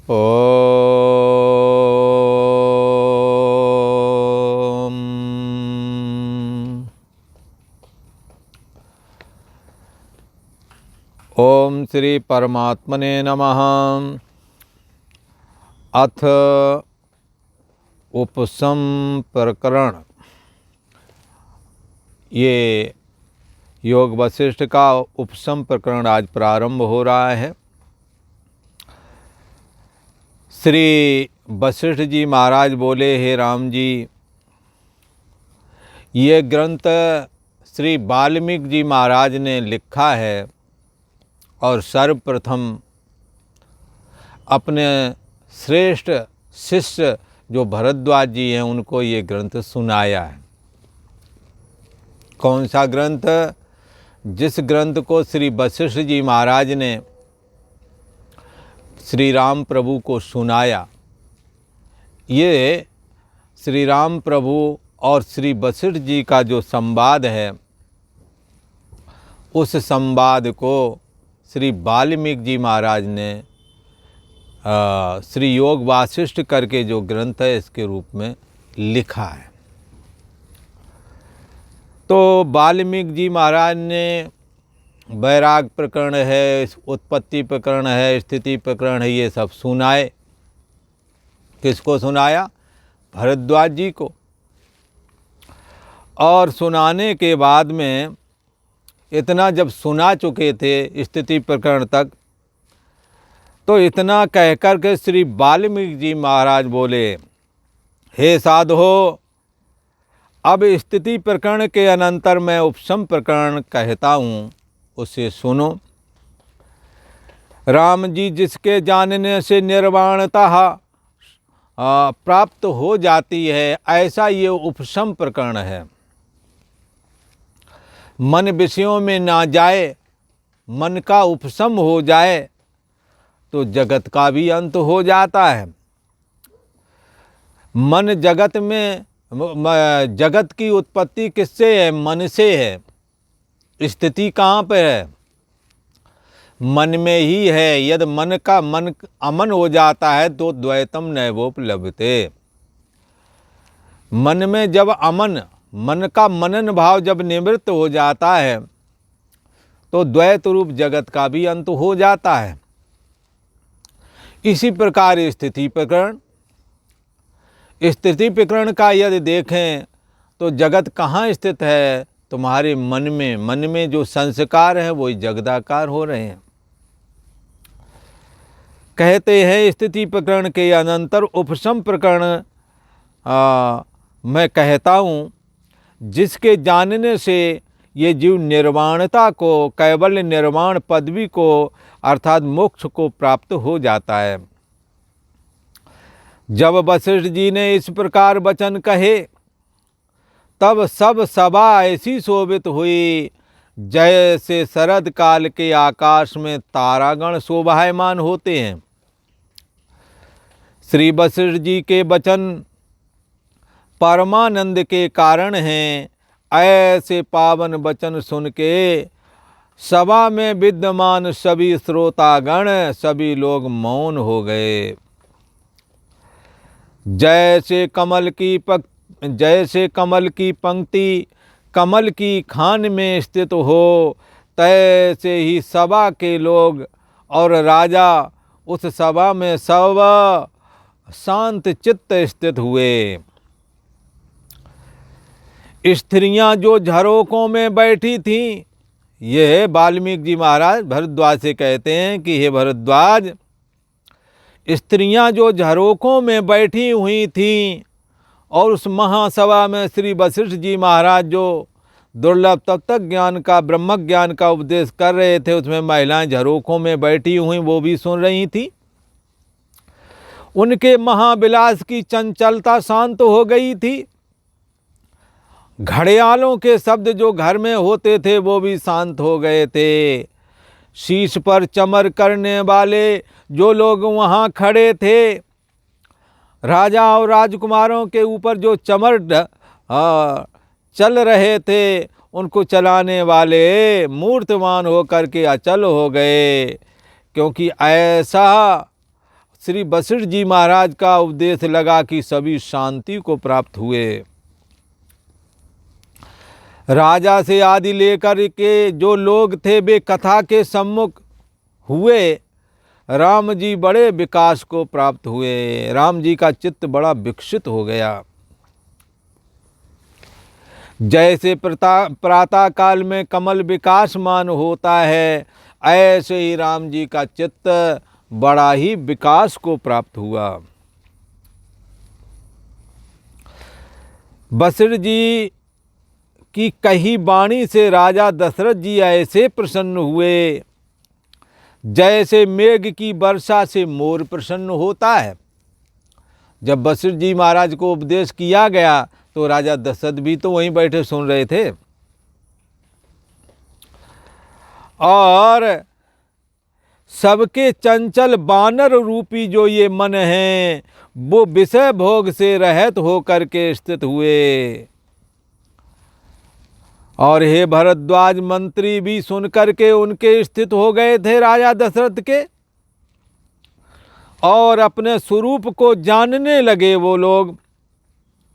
ओम। ओम श्री परमात्मने नमः। अथ उपसम प्रकरण। ये योग वशिष्ठ का उपसम प्रकरण आज प्रारंभ हो रहा है। श्री वशिष्ठ जी महाराज बोले, हे राम जी, ये ग्रंथ श्री वाल्मीकि जी महाराज ने लिखा है और सर्वप्रथम अपने श्रेष्ठ शिष्य जो भरद्वाज जी हैं उनको ये ग्रंथ सुनाया है। कौन सा ग्रंथ? जिस ग्रंथ को श्री वशिष्ठ जी महाराज ने श्री राम प्रभु को सुनाया। ये श्री राम प्रभु और श्री वशिष्ठ जी का जो संवाद है, उस संवाद को श्री वाल्मीकि जी महाराज ने श्री योग वासिष्ठ करके जो ग्रंथ है इसके रूप में लिखा है। तो वाल्मीकि जी महाराज ने वैराग प्रकरण है, उत्पत्ति प्रकरण है, स्थिति प्रकरण है, ये सब सुनाए। किसको सुनाया? भरद्वाज जी को। और सुनाने के बाद में इतना जब सुना चुके थे स्थिति प्रकरण तक, तो इतना कह कर के श्री वाल्मीकि जी महाराज बोले, हे साधो, अब स्थिति प्रकरण के अनंतर मैं उपसम प्रकरण कहता हूँ, उसे सुनो। राम जी, जिसके जानने से निर्वाणता प्राप्त हो जाती है, ऐसा ये उपसम प्रकरण है। मन विषयों में ना जाए, मन का उपसम हो जाए तो जगत का भी अंत हो जाता है। मन जगत में, जगत की उत्पत्ति किससे है? मन से है। स्थिति कहाँ पे है? मन में ही है। यदि मन अमन हो जाता है तो द्वैतम नैवोपलभते। मन में जब अमन, मन का मनन भाव जब निवृत्त हो जाता है तो द्वैत रूप जगत का भी अंत हो जाता है। इसी प्रकार स्थिति प्रकरण, स्थिति प्रकरण का यदि देखें तो जगत कहाँ स्थित है? तुम्हारे मन में। मन में जो संस्कार है वही जगदाकार हो रहे हैं। कहते हैं स्थिति प्रकरण के अनंतर उपसम प्रकरण मैं कहता हूँ, जिसके जानने से ये जीव निर्वाणता को, कैवल्य निर्वाण पदवी को अर्थात मोक्ष को प्राप्त हो जाता है। जब वशिष्ठ जी ने इस प्रकार वचन कहे, तब सब सभा ऐसी शोभित हुई जैसे शरद काल के आकाश में तारागण शोभायमान होते हैं। श्री वशिष्ठ जी के वचन परमानंद के कारण हैं। ऐसे पावन वचन सुन के सभा में विद्यमान सभी श्रोतागण, सभी लोग मौन हो गए। जैसे कमल की पंक्ति कमल की खान में स्थित हो, तैसे ही सभा के लोग और राजा उस सभा में सब शांत चित्त स्थित हुए। स्त्रियां जो झरोकों में बैठी थीं, ये वाल्मीकि जी महाराज भरद्वाज से कहते हैं कि हे भरद्वाज, स्त्रियां जो झरोकों में बैठी हुई थीं और उस महासभा में श्री वशिष्ठ जी महाराज जो दुर्लभ तत्व ज्ञान का, ब्रह्म ज्ञान का उपदेश कर रहे थे, उसमें महिलाएं झरोकों में बैठी हुई वो भी सुन रही थी। उनके महाविलास की चंचलता शांत हो गई थी। घड़ियालों के शब्द जो घर में होते थे वो भी शांत हो गए थे। शीश पर चमर करने वाले जो लोग वहाँ खड़े थे, राजा और राजकुमारों के ऊपर जो चमर चल रहे थे, उनको चलाने वाले मूर्तमान होकर के अचल हो गए। क्योंकि ऐसा श्री वशिष्ठ जी महाराज का उपदेश लगा कि सभी शांति को प्राप्त हुए। राजा से आदि लेकर के जो लोग थे वे कथा के सम्मुख हुए। राम जी बड़े विकास को प्राप्त हुए। राम जी का चित्त बड़ा विकसित हो गया। जैसे प्रातः काल में कमल विकासमान होता है, ऐसे ही राम जी का चित्त बड़ा ही विकास को प्राप्त हुआ। वशिष्ठ जी की कही वाणी से राजा दशरथ जी ऐसे प्रसन्न हुए जैसे मेघ की वर्षा से मोर प्रसन्न होता है। जब वशिष्ठ जी महाराज को उपदेश किया गया तो राजा दशरथ भी तो वहीं बैठे सुन रहे थे। और सबके चंचल बानर रूपी जो ये मन हैं वो विषय भोग से रहित होकर के स्थित हुए। और हे भरद्वाज मंत्री भी सुनकर के उनके स्थित हो गए थे राजा दशरथ के, और अपने स्वरूप को जानने लगे वो लोग,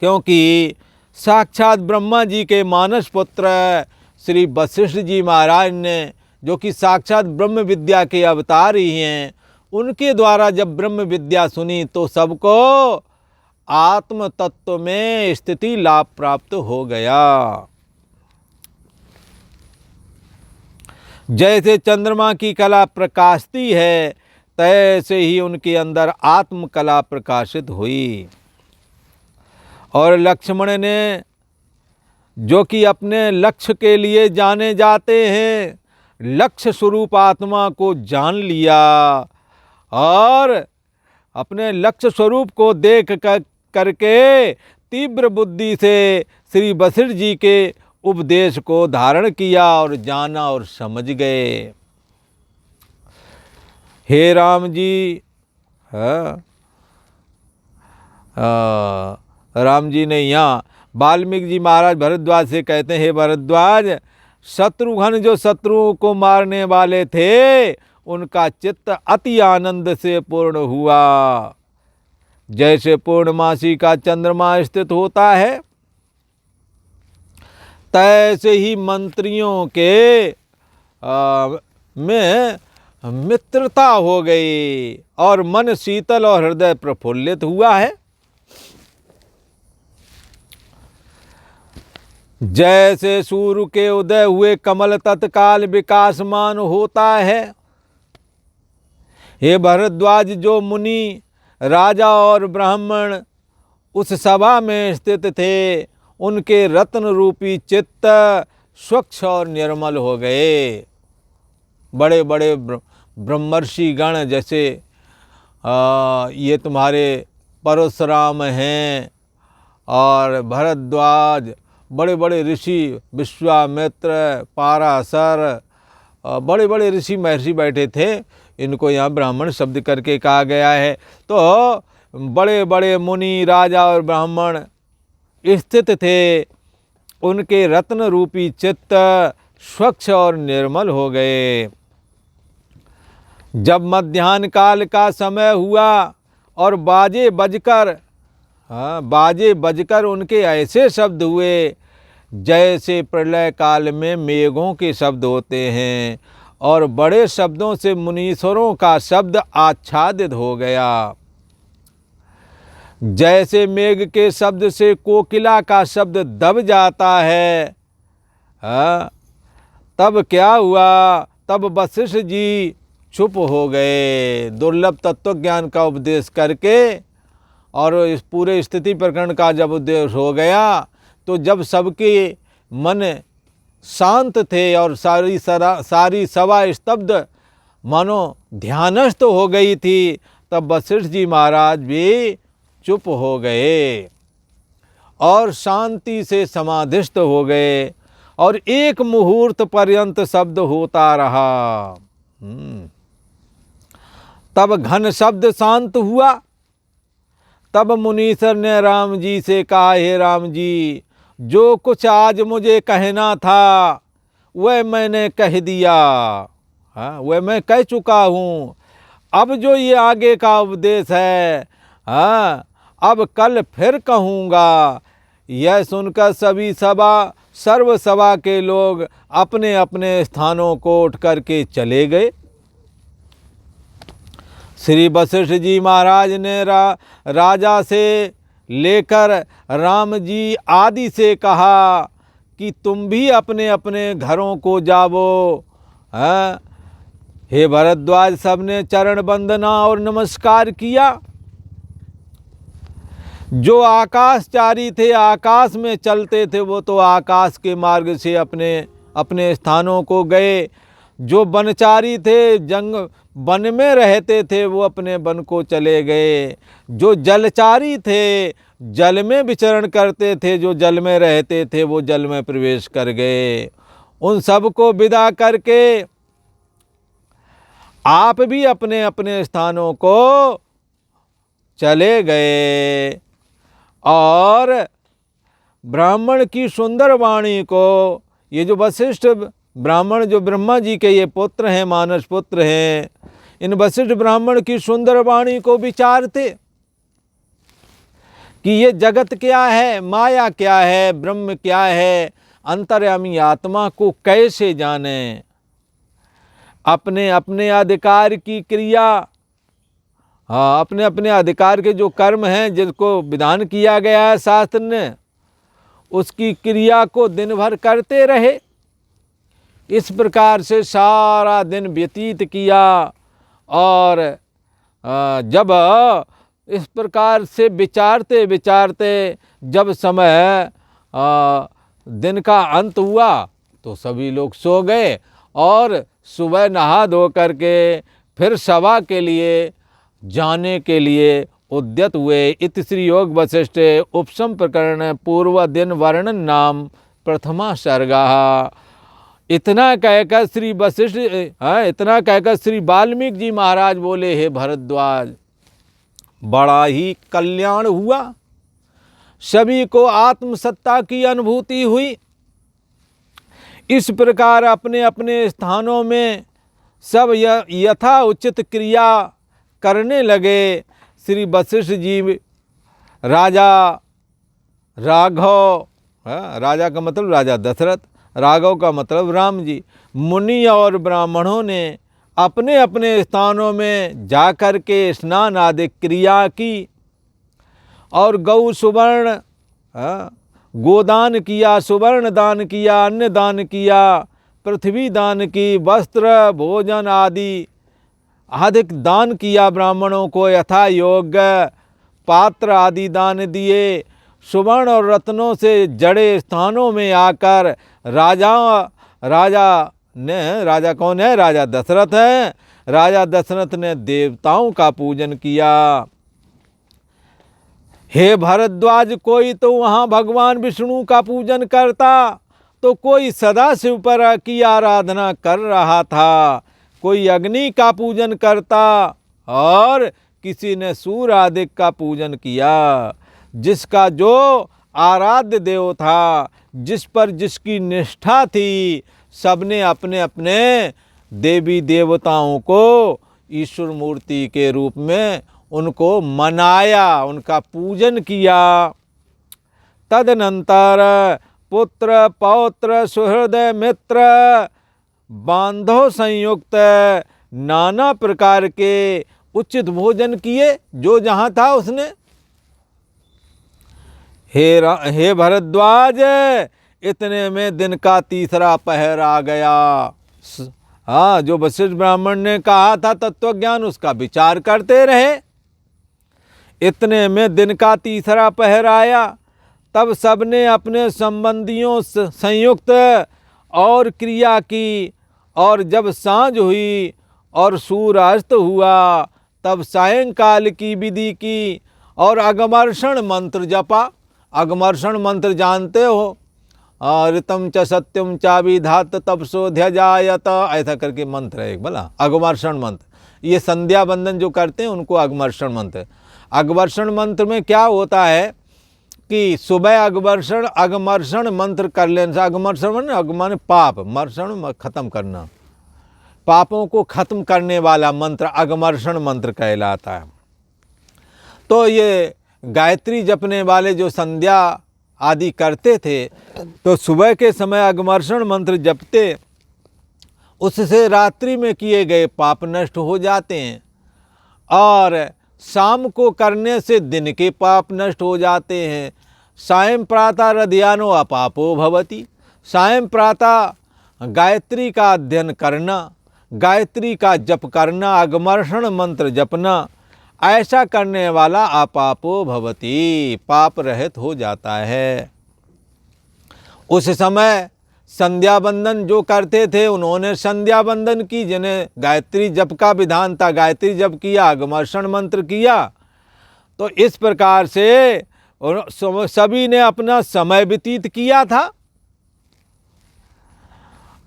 क्योंकि साक्षात ब्रह्मा जी के मानस पुत्र श्री वशिष्ठ जी महाराज ने, जो कि साक्षात ब्रह्म विद्या के अवतार ही हैं, उनके द्वारा जब ब्रह्म विद्या सुनी तो सबको आत्म तत्व में स्थिति लाभ प्राप्त हो गया। जैसे चंद्रमा की कला प्रकाशती है, तैसे ही उनके अंदर आत्म कला प्रकाशित हुई। और लक्ष्मण ने, जो कि अपने लक्ष्य के लिए जाने जाते हैं, लक्ष्य स्वरूप आत्मा को जान लिया और अपने लक्ष्य स्वरूप को देख करके तीव्र बुद्धि से श्री वशिष्ठ जी के उपदेश को धारण किया और जाना और समझ गए। हे राम जी, राम जी ने यहाँ वाल्मीकि जी महाराज भरद्वाज से कहते हैं, हे भरद्वाज, शत्रुघ्न जो शत्रुओं को मारने वाले थे उनका चित्त अति आनंद से पूर्ण हुआ। जैसे पूर्णमासी का चंद्रमा स्थित होता है, तैसे ही मंत्रियों के में मित्रता हो गई और मन शीतल और हृदय प्रफुल्लित हुआ है। जैसे सूर्य के उदय हुए कमल तत्काल विकासमान होता है, हे भरद्वाज, जो मुनि, राजा और ब्राह्मण उस सभा में स्थित थे, उनके रत्न रूपी चित्त स्वच्छ और निर्मल हो गए। बड़े बड़े ब्रह्मर्षि गण, जैसे ये तुम्हारे परशुराम हैं और भरद्वाज, बड़े बड़े ऋषि विश्वामित्र, पाराशर, बड़े बड़े ऋषि महर्षि बैठे थे। इनको यहाँ ब्राह्मण शब्द करके कहा गया है। तो बड़े बड़े मुनि, राजा और ब्राह्मण स्थित थे, उनके रत्न रूपी चित्त स्वच्छ और निर्मल हो गए। जब मध्याह्न काल का समय हुआ और बाजे बजकर उनके ऐसे शब्द हुए जैसे प्रलय काल में मेघों के शब्द होते हैं, और बड़े शब्दों से मुनीश्वरों का शब्द आच्छादित हो गया। जैसे मेघ के शब्द से कोकिला का शब्द दब जाता है, तब क्या हुआ, तब वशिष्ठ जी चुप हो गए। दुर्लभ तत्व ज्ञान का उपदेश करके और इस पूरे स्थिति प्रकरण का जब उपदेश हो गया, तो जब सबके मन शांत थे और सारी सभा स्तब्ध मानो ध्यानस्थ हो गई थी, तब वशिष्ठ जी महाराज भी चुप हो गए और शांति से समाधिस्थ हो गए, और एक मुहूर्त पर्यंत शब्द होता रहा। तब घन शब्द शांत हुआ। तब मुनीश्वर ने राम जी से कहा, हे राम जी, जो कुछ आज मुझे कहना था वह मैंने कह दिया, वह मैं कह चुका हूँ। अब जो ये आगे का उपदेश है, हाँ, अब कल फिर कहूँगा। यह सुनकर सभी सर्व सभा के लोग अपने अपने स्थानों को उठ करके चले गए। श्री वशिष्ठ जी महाराज ने राजा से लेकर राम जी आदि से कहा कि तुम भी अपने अपने घरों को जाओ। हाँ, हे भरद्वाज, सबने चरण वंदना और नमस्कार किया। जो आकाशचारी थे, आकाश में चलते थे, वो तो आकाश के मार्ग से अपने अपने स्थानों को गए। जो वनचारी थे, वन में रहते थे, वो अपने वन को चले गए। जो जलचारी थे, जल में विचरण करते थे, जो जल में रहते थे, वो जल में प्रवेश कर गए। उन सब को विदा करके आप भी अपने अपने स्थानों को चले गए और ब्राह्मण की सुंदर वाणी को, ये जो वशिष्ठ ब्राह्मण, जो ब्रह्मा जी के ये पुत्र हैं, मानस पुत्र हैं, इन वशिष्ठ ब्राह्मण की सुंदर वाणी को विचारते कि ये जगत क्या है, माया क्या है, ब्रह्म क्या है, अंतर्यामी आत्मा को कैसे जाने। अपने अपने अधिकार की क्रिया, हाँ, अपने अपने अधिकार के जो कर्म हैं, जिसको विधान किया गया है शास्त्र ने, उसकी क्रिया को दिन भर करते रहे। इस प्रकार से सारा दिन व्यतीत किया और जब इस प्रकार से विचारते विचारते जब समय दिन का अंत हुआ तो सभी लोग सो गए और सुबह नहा धो करके फिर सभा के लिए जाने के लिए उद्यत हुए। इति श्री योग वशिष्ठ उपसम प्रकरण पूर्व दिन वर्णन नाम प्रथमा सर्गा। इतना कहकर श्री वशिष्ठ, इतना कहकर श्री वाल्मीकि जी महाराज बोले, हे भरद्वाज, बड़ा ही कल्याण हुआ, सभी को आत्मसत्ता की अनुभूति हुई। इस प्रकार अपने अपने स्थानों में सब यथा उचित क्रिया करने लगे। श्री वशिष्ठ जी राजा राघव, राजा का मतलब राजा दशरथ, राघव का मतलब राम जी, मुनि और ब्राह्मणों ने अपने अपने स्थानों में जाकर के स्नान आदि क्रिया की और गौ सुवर्ण गोदान किया, सुवर्ण दान किया, अन्न दान किया, पृथ्वी दान की, वस्त्र भोजन आदि अधिक दान किया। ब्राह्मणों को यथा योग्य पात्र आदि दान दिए। सुवर्ण और रत्नों से जड़े स्थानों में आकर राजा कौन है? राजा दशरथ है। राजा दशरथ ने देवताओं का पूजन किया। हे भरद्वाज, कोई तो वहाँ भगवान विष्णु का पूजन करता, तो कोई सदाशिव पर की आराधना कर रहा था, कोई अग्नि का पूजन करता और किसी ने सूर्य आदि का पूजन किया। जिसका जो आराध्य देव था, जिस पर जिसकी निष्ठा थी, सबने अपने अपने देवी देवताओं को ईश्वर मूर्ति के रूप में उनको मनाया, उनका पूजन किया। तदनंतर पुत्र पौत्र सुहृद मित्र बांधव संयुक्त नाना प्रकार के उचित भोजन किए, जो जहाँ था उसने। हे भरद्वाज, इतने में दिन का तीसरा पहर आ गया। हाँ, जो वशिष्ठ ब्राह्मण ने कहा था तत्वज्ञान, उसका विचार करते रहे। इतने में दिन का तीसरा पहर आया। तब सबने अपने संबंधियों संयुक्त और क्रिया की, और जब सांझ हुई और सूर्यास्त हुआ, तब सायंकाल की विधि की और अगमर्षण मंत्र जपा। अगमर्षण मंत्र जानते हो? ऋतम च सत्यम चाविधात तपसोध्यजायत, ऐसा करके मंत्र है एक, भला अगमर्षण मंत्र। ये संध्या बंदन जो करते हैं उनको अगमर्षण मंत्र। अगमर्षण मंत्र में क्या होता है कि सुबह अगमर्षण मंत्र कर लेने से, अगमर्षण माने पाप, मर्षण खत्म करना, पापों को खत्म करने वाला मंत्र अगमर्षण मंत्र कहलाता है। तो ये गायत्री जपने वाले जो संध्या आदि करते थे तो सुबह के समय अगमर्षण मंत्र जपते, उससे रात्रि में किए गए पाप नष्ट हो जाते हैं, और शाम को करने से दिन के पाप नष्ट हो जाते हैं। सायं प्रातः रध्यानो अपापो भवति। सायं प्रातः गायत्री का अध्ययन करना, गायत्री का जप करना, अगमर्षण मंत्र जपना, ऐसा करने वाला अपापो भवति, पाप रहित हो जाता है। उस समय संध्या बंदन जो करते थे उन्होंने संध्या बंदन की, जिन्हें गायत्री जप का विधान था, गायत्री जप किया, अगमर्षण मंत्र किया। तो इस प्रकार से सभी ने अपना समय व्यतीत किया था।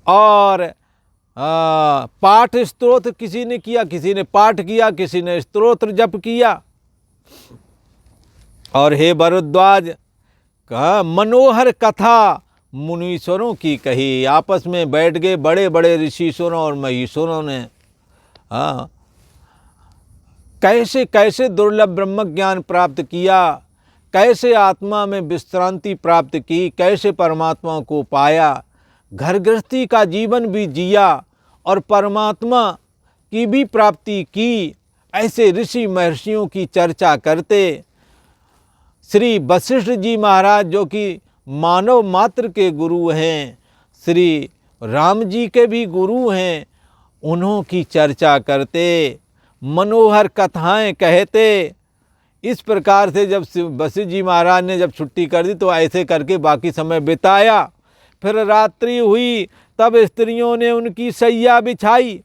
और पाठ स्तोत्र किसी ने किया, किसी ने पाठ किया, किसी ने स्तोत्र जप किया। और हे भरद्वाज, मनोहर कथा मुनीश्वरों की कही। आपस में बैठ गए बड़े बड़े ऋषिश्वरों और महीश्वरों ने, कैसे कैसे दुर्लभ ब्रह्म ज्ञान प्राप्त किया, कैसे आत्मा में विश्रांति प्राप्त की, कैसे परमात्मा को पाया, घर गृहस्थी का जीवन भी जिया और परमात्मा की भी प्राप्ति की। ऐसे ऋषि महर्षियों की चर्चा करते श्री वशिष्ठ जी महाराज, जो कि मानव मात्र के गुरु हैं, श्री राम जी के भी गुरु हैं, उन्हों की चर्चा करते, मनोहर कथाएं कहते। इस प्रकार से जब वशिष्ठ जी महाराज ने जब छुट्टी कर दी तो ऐसे करके बाकी समय बिताया। फिर रात्रि हुई तब स्त्रियों ने उनकी सैया बिछाई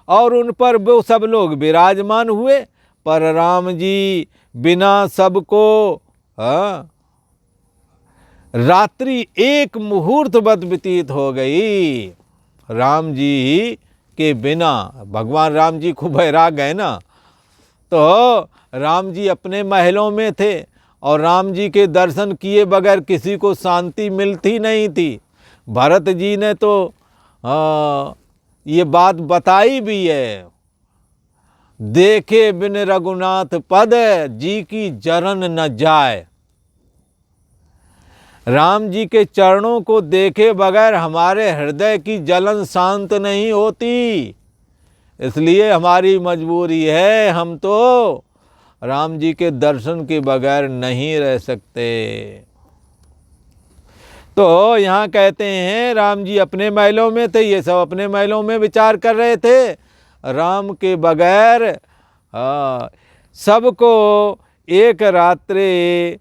और उन पर वो सब लोग विराजमान हुए, पर राम जी बिना सबको रात्रि एक मुहूर्त बद व्यतीत हो गई। राम जी के बिना, भगवान राम जी खूब बैराग है ना, तो राम जी अपने महलों में थे और राम जी के दर्शन किए बगैर किसी को शांति मिलती नहीं थी। भरत जी ने तो ये बात बताई भी है, देखे बिन रघुनाथ पद जी की जरन न जाए। राम जी के चरणों को देखे बगैर हमारे हृदय की जलन शांत नहीं होती। इसलिए हमारी मजबूरी है, हम तो राम जी के दर्शन के बगैर नहीं रह सकते। तो यहाँ कहते हैं राम जी अपने महलों में थे, ये सब अपने महलों में विचार कर रहे थे। राम के बगैर सबको एक रात्रि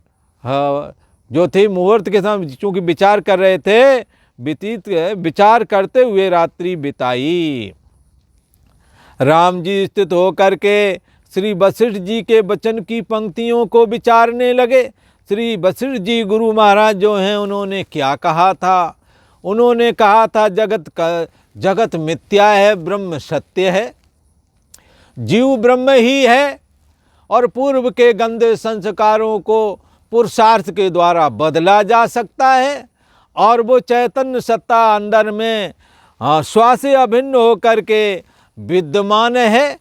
जो थी मुहूर्त के समय चूँकि विचार कर रहे थे, विचार करते हुए रात्रि बिताई। राम जी स्थित होकर के श्री वशिष्ठ जी के वचन की पंक्तियों को विचारने लगे। श्री वशिष्ठ जी गुरु महाराज जो हैं, उन्होंने क्या कहा था? उन्होंने कहा था जगत मिथ्या है, ब्रह्म सत्य है, जीव ब्रह्म ही है और पूर्व के गंदे संस्कारों को पुरुषार्थ के द्वारा बदला जा सकता है और वो चैतन्य सत्ता अंदर में स्व से अभिन्न होकर के विद्यमान है।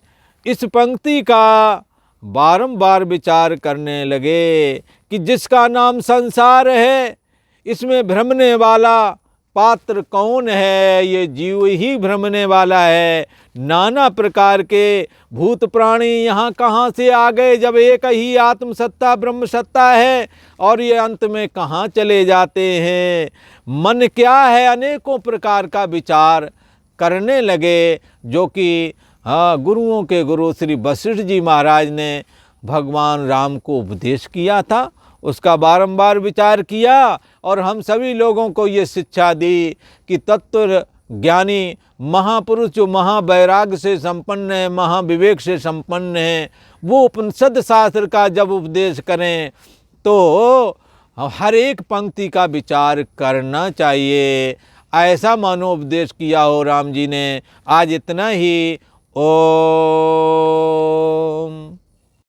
इस पंक्ति का बारंबार विचार करने लगे कि जिसका नाम संसार है, इसमें भ्रमने वाला पात्र कौन है? ये जीव ही भ्रमने वाला है। नाना प्रकार के भूत प्राणी यहाँ कहाँ से आ गए, जब एक ही आत्म सत्ता ब्रह्म सत्ता है, और ये अंत में कहाँ चले जाते हैं? मन क्या है? अनेकों प्रकार का विचार करने लगे, जो कि गुरुओं के गुरु श्री वशिष्ठ जी महाराज ने भगवान राम को उपदेश किया था, उसका बारंबार विचार किया। और हम सभी लोगों को ये शिक्षा दी कि तत्व ज्ञानी महापुरुष जो महावैराग्य से संपन्न है, महाविवेक से संपन्न है, वो उपनिषद शास्त्र का जब उपदेश करें तो हर एक पंक्ति का विचार करना चाहिए। ऐसा मनोपदेश किया हो राम जी ने। आज इतना ही। ओम।